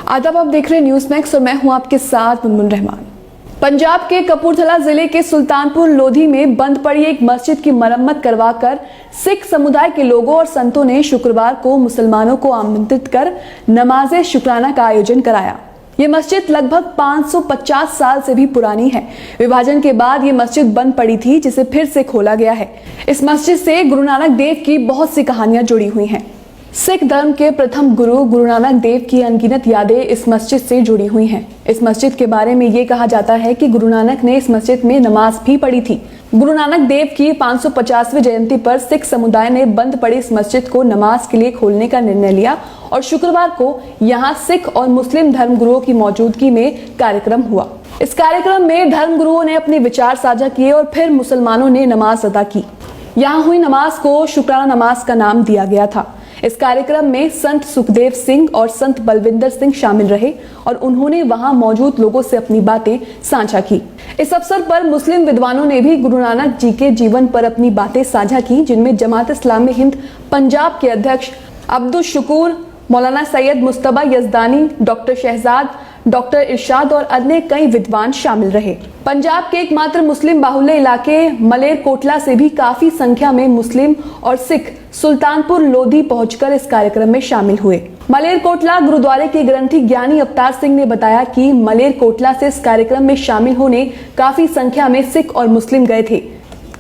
आदाब, आप देख रहे हैं न्यूज़ मैक्स और मैं हूं आपके साथ मुनमुन रहमान। पंजाब के कपूरथला जिले के सुल्तानपुर लोधी में बंद पड़ी एक मस्जिद की मरम्मत करवाकर सिख समुदाय के लोगों और संतों ने शुक्रवार को मुसलमानों को आमंत्रित कर नमाज़े शुक्राना का आयोजन कराया। ये मस्जिद लगभग 550 साल से भी पुरानी है। विभाजन के बाद ये मस्जिद बंद पड़ी थी, जिसे फिर से खोला गया है। इस मस्जिद से गुरु नानक देव की बहुत सी कहानियां जुड़ी हुई हैं। सिख धर्म के प्रथम गुरु नानक देव की अनगिनत यादें इस मस्जिद से जुड़ी हुई हैं। इस मस्जिद के बारे में ये कहा जाता है कि गुरु नानक ने इस मस्जिद में नमाज भी पढ़ी थी। गुरु नानक देव की 550वीं जयंती पर सिख समुदाय ने बंद पड़ी इस मस्जिद को नमाज के लिए खोलने का निर्णय लिया और शुक्रवार को यहाँ सिख और मुस्लिम धर्म गुरुओं की मौजूदगी में कार्यक्रम हुआ। इस कार्यक्रम में धर्म गुरुओं ने अपने विचार साझा किए और फिर मुसलमानों ने नमाज अदा की। यहाँ हुई नमाज को शुक्राना नमाज का नाम दिया गया था। इस कार्यक्रम में संत सुखदेव सिंह और संत बलविंदर सिंह शामिल रहे और उन्होंने वहां मौजूद लोगों से अपनी बातें साझा की। इस अवसर पर मुस्लिम विद्वानों ने भी गुरु नानक जी के जीवन पर अपनी बातें साझा की, जिनमें जमात इस्लामी हिंद पंजाब के अध्यक्ष अब्दुल शुकूर, मौलाना सैयद मुस्तबा यजदानी, डॉक्टर शहजाद, डॉक्टर इरशाद और अन्य कई विद्वान शामिल रहे। पंजाब के एकमात्र मुस्लिम बाहुल्य इलाके मलेरकोटला से भी काफी संख्या में मुस्लिम और सिख सुल्तानपुर लोधी पहुंचकर इस कार्यक्रम में शामिल हुए। मलेरकोटला गुरुद्वारे के ग्रंथी ज्ञानी अवतार सिंह ने बताया कि मलेरकोटला से इस कार्यक्रम में शामिल होने काफी संख्या में सिख और मुस्लिम गए थे।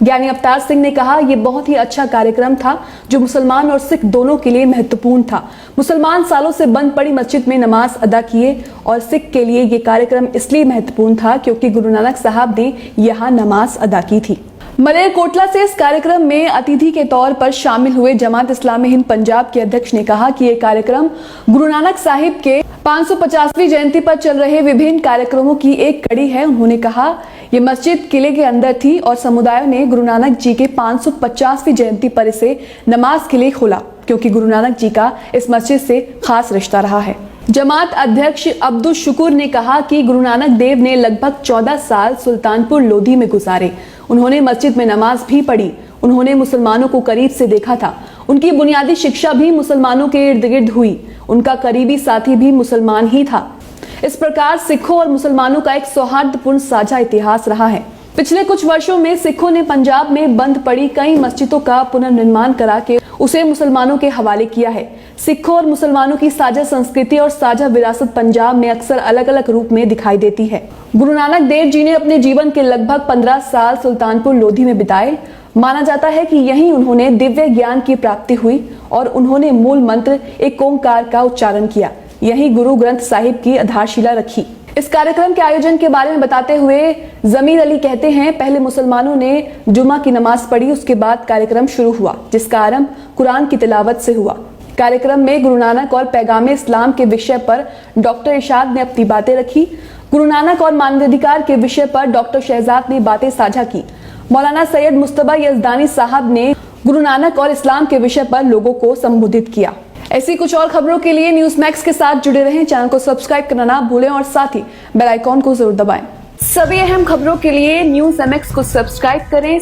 ज्ञानी अवतार सिंह ने कहा, ये बहुत ही अच्छा कार्यक्रम था जो मुसलमान और सिख दोनों के लिए महत्वपूर्ण था। मुसलमान सालों से बंद पड़ी मस्जिद में नमाज अदा किए और सिख के लिए ये कार्यक्रम इसलिए महत्वपूर्ण था क्योंकि गुरु नानक साहब ने यहाँ नमाज अदा की थी। मलेरकोटला से इस कार्यक्रम में अतिथि के तौर पर शामिल हुए जमात इस्लामी हिंद पंजाब के अध्यक्ष ने कहा कि ये कार्यक्रम गुरु नानक साहिब के 550वीं जयंती पर चल रहे विभिन्न कार्यक्रमों की एक कड़ी है। उन्होंने कहा, ये मस्जिद किले के अंदर थी और समुदाय ने गुरु नानक जी के 550वीं जयंती पर इसे नमाज के लिए खोला क्योंकि गुरु नानक जी का इस मस्जिद से खास रिश्ता रहा है। जमात अध्यक्ष अब्दुल शुकूर ने कहा कि गुरु नानक देव ने लगभग 14 साल सुल्तानपुर लोधी में गुजारे। उन्होंने मस्जिद में नमाज भी पढ़ी। उन्होंने मुसलमानों को करीब से देखा था। उनकी बुनियादी शिक्षा भी मुसलमानों के इर्द गिर्द हुई। उनका करीबी साथी भी मुसलमान ही था। इस प्रकार सिखों और मुसलमानों का एक सौहार्दपूर्ण साझा इतिहास रहा है। पिछले कुछ वर्षों में सिखों ने पंजाब में बंद पड़ी कई मस्जिदों का पुनर्निर्माण करा के उसे मुसलमानों के हवाले किया है। सिखों और मुसलमानों की साझा संस्कृति और साझा विरासत पंजाब में अक्सर अलग अलग रूप में दिखाई देती है। गुरु नानक देव जी ने अपने जीवन के लगभग 15 साल सुल्तानपुर लोधी में बिताए। माना जाता है कि यहीं उन्होंने दिव्य ज्ञान की प्राप्ति हुई और उन्होंने मूल मंत्र एक ओंकार का उच्चारण किया। यहीं गुरु ग्रंथ साहिब की आधारशिला रखी। इस कार्यक्रम के आयोजन के बारे में बताते हुए जमीर अली कहते हैं, पहले मुसलमानों ने जुमा की नमाज पढ़ी, उसके बाद कार्यक्रम शुरू हुआ जिसका आरंभ कुरान की तिलावत से हुआ। कार्यक्रम में गुरु नानक और पैगामे इस्लाम के विषय पर डॉक्टर इरशाद ने अपनी बातें रखी। गुरु नानक और मानवाधिकार के विषय पर डॉक्टर शहजाद ने बातें साझा की। मौलाना सैयद मुस्तबा यजदानी साहब ने गुरु नानक और इस्लाम के विषय पर लोगों को संबोधित किया। ऐसी कुछ और खबरों के लिए न्यूज़ मैक्स के साथ जुड़े रहें। चैनल को सब्सक्राइब करना ना भूलें और साथ ही बेल आइकॉन को जरूर दबाएं। सभी अहम खबरों के लिए न्यूज़ मैक्स को सब्सक्राइब करें।